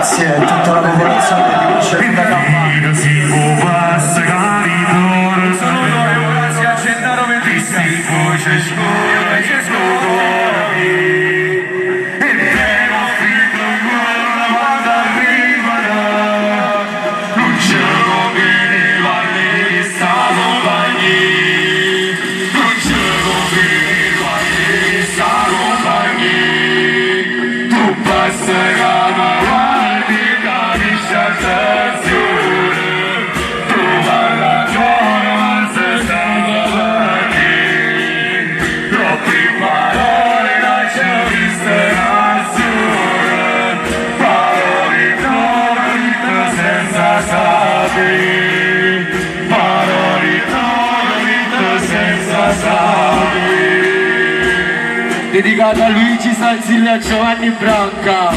grazie a tutta la popolazione di Luce da Campania. Saluto e grazie a Gennaro Ventisca. Dedicata a Luigi Sanzillo e a Giovanni Branca.